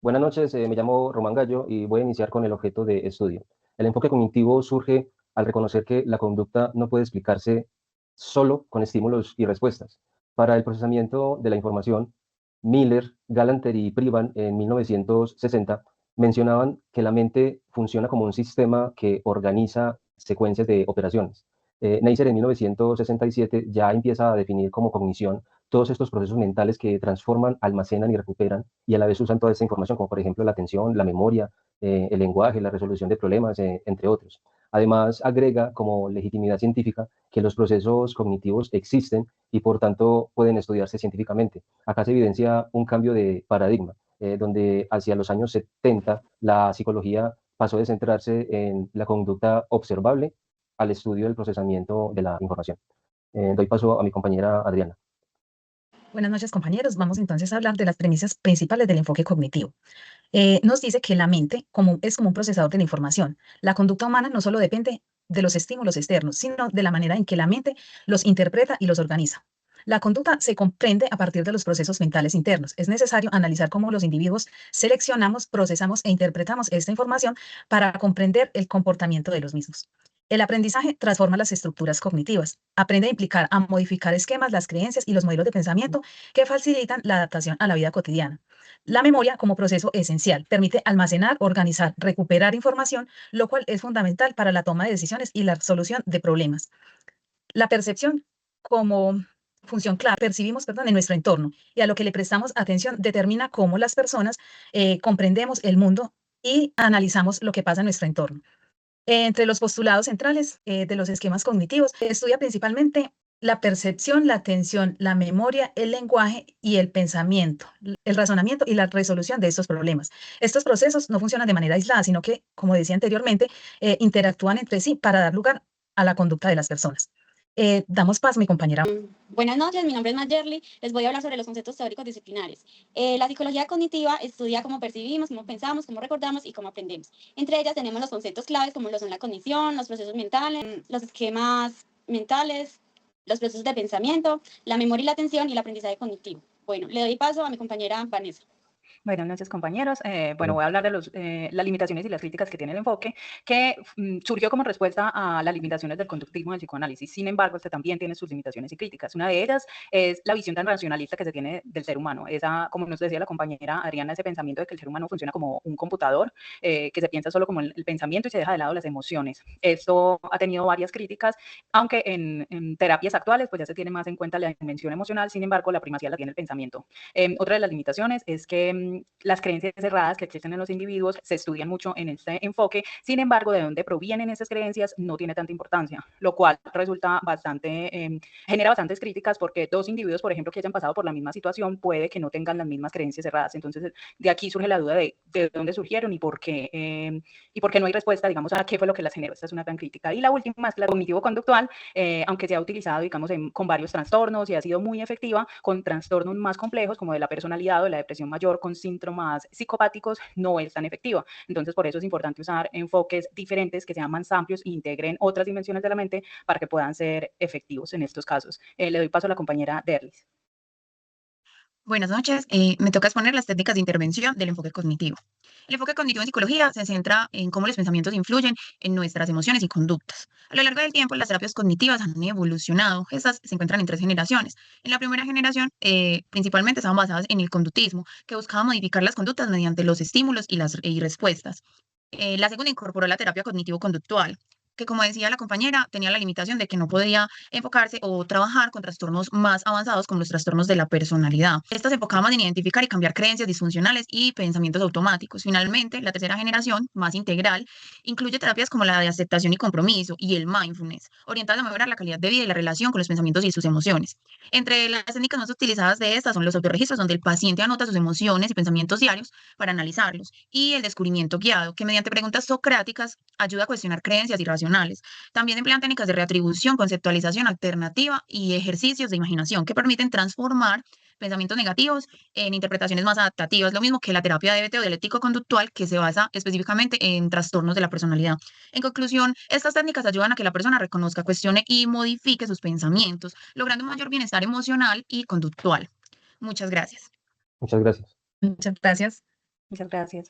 Buenas noches, me llamo Román Gallo y voy a iniciar con el objeto de estudio. El enfoque cognitivo surge al reconocer que la conducta no puede explicarse solo con estímulos y respuestas. Para el procesamiento de la información, Miller, Galanter y Privan en 1960 mencionaban que la mente funciona como un sistema que organiza secuencias de operaciones. Neisser en 1967 ya empieza a definir como cognición todos estos procesos mentales que transforman, almacenan y recuperan y a la vez usan toda esta información, como por ejemplo la atención, la memoria, el lenguaje, la resolución de problemas, entre otros. Además, agrega como legitimidad científica que los procesos cognitivos existen y por tanto pueden estudiarse científicamente. Acá se evidencia un cambio de paradigma, donde hacia los años 70 la psicología pasó de centrarse en la conducta observable al estudio del procesamiento de la información. Doy paso a mi compañera Adriana. Buenas noches, compañeros. Vamos entonces a hablar de las premisas principales del enfoque cognitivo. Nos dice que la mente es como un procesador de la información. La conducta humana no solo depende de los estímulos externos, sino de la manera en que la mente los interpreta y los organiza. La conducta se comprende a partir de los procesos mentales internos. Es necesario analizar cómo los individuos seleccionamos, procesamos e interpretamos esta información para comprender el comportamiento de los mismos. El aprendizaje transforma las estructuras cognitivas, aprende a implicar, a modificar esquemas, las creencias y los modelos de pensamiento que facilitan la adaptación a la vida cotidiana. La memoria, como proceso esencial, permite almacenar, organizar, recuperar información, lo cual es fundamental para la toma de decisiones y la solución de problemas. La percepción, como función clave, percibimos, perdón, en nuestro entorno y a lo que le prestamos atención determina cómo las personas comprendemos el mundo y analizamos lo que pasa en nuestro entorno. Entre los postulados centrales de los esquemas cognitivos, estudia principalmente la percepción, la atención, la memoria, el lenguaje y el pensamiento, el razonamiento y la resolución de estos problemas. Estos procesos no funcionan de manera aislada, sino que, como decía anteriormente, interactúan entre sí para dar lugar a la conducta de las personas. Damos paso a mi compañera. Buenas noches, mi nombre es Mayerly. Les voy a hablar sobre los conceptos teóricos disciplinares. La psicología cognitiva estudia cómo percibimos, cómo pensamos, cómo recordamos y cómo aprendemos. Entre ellas tenemos los conceptos claves como lo son la cognición, los procesos mentales, los esquemas mentales, los procesos de pensamiento, la memoria y la atención y el aprendizaje cognitivo. Bueno, le doy paso a mi compañera Vanessa. Buenas noches, compañeros. Voy a hablar de las limitaciones y las críticas que tiene el enfoque, que surgió como respuesta a las limitaciones del conductismo del psicoanálisis. Sin embargo, este también tiene sus limitaciones y críticas. Una de ellas es la visión tan racionalista que se tiene del ser humano. Esa, como nos decía la compañera Adriana, ese pensamiento de que el ser humano funciona como un computador, que se piensa solo como el pensamiento y se deja de lado las emociones. Esto ha tenido varias críticas, aunque en terapias actuales pues ya se tiene más en cuenta la dimensión emocional. Sin embargo, la primacía la tiene el pensamiento. Otra de las limitaciones es que las creencias erradas que existen en los individuos se estudian mucho en este enfoque. Sin embargo, de dónde provienen esas creencias no tiene tanta importancia, lo cual resulta genera bastantes críticas, porque dos individuos, por ejemplo, que hayan pasado por la misma situación, puede que no tengan las mismas creencias erradas. Entonces, de aquí surge la duda de dónde surgieron y por qué no hay respuesta, digamos, a qué fue lo que las generó. Esta es una gran crítica. Y la última es que la cognitivo-conductual, aunque se ha utilizado, digamos, con varios trastornos y ha sido muy efectiva, con trastornos más complejos como de la personalidad o de la depresión mayor, con síntomas psicopáticos, no es tan efectiva. Entonces, por eso es importante usar enfoques diferentes que sean más amplios e integren otras dimensiones de la mente para que puedan ser efectivos en estos casos. Le doy paso a la compañera Derlis. Buenas noches. Me toca exponer las técnicas de intervención del enfoque cognitivo. El enfoque cognitivo en psicología se centra en cómo los pensamientos influyen en nuestras emociones y conductas. A lo largo del tiempo, las terapias cognitivas han evolucionado. Estas se encuentran en tres generaciones. En la primera generación, principalmente estaban basadas en el conductismo, que buscaba modificar las conductas mediante los estímulos y respuestas. La segunda incorporó la terapia cognitivo-conductual, que como decía la compañera, tenía la limitación de que no podía enfocarse o trabajar con trastornos más avanzados como los trastornos de la personalidad. Estas se enfocaban en identificar y cambiar creencias disfuncionales y pensamientos automáticos. Finalmente, la tercera generación, más integral, incluye terapias como la de aceptación y compromiso y el mindfulness, orientadas a mejorar la calidad de vida y la relación con los pensamientos y sus emociones. Entre las técnicas más utilizadas de estas son los autorregistros, donde el paciente anota sus emociones y pensamientos diarios para analizarlos, y el descubrimiento guiado, que mediante preguntas socráticas ayuda a cuestionar creencias irracionales. También emplean técnicas de reatribución, conceptualización alternativa y ejercicios de imaginación que permiten transformar pensamientos negativos en interpretaciones más adaptativas, lo mismo que la terapia DBT o dialéctico-conductual, que se basa específicamente en trastornos de la personalidad. En conclusión, estas técnicas ayudan a que la persona reconozca, cuestione y modifique sus pensamientos, logrando un mayor bienestar emocional y conductual. Muchas gracias. Muchas gracias. Muchas gracias. Muchas gracias.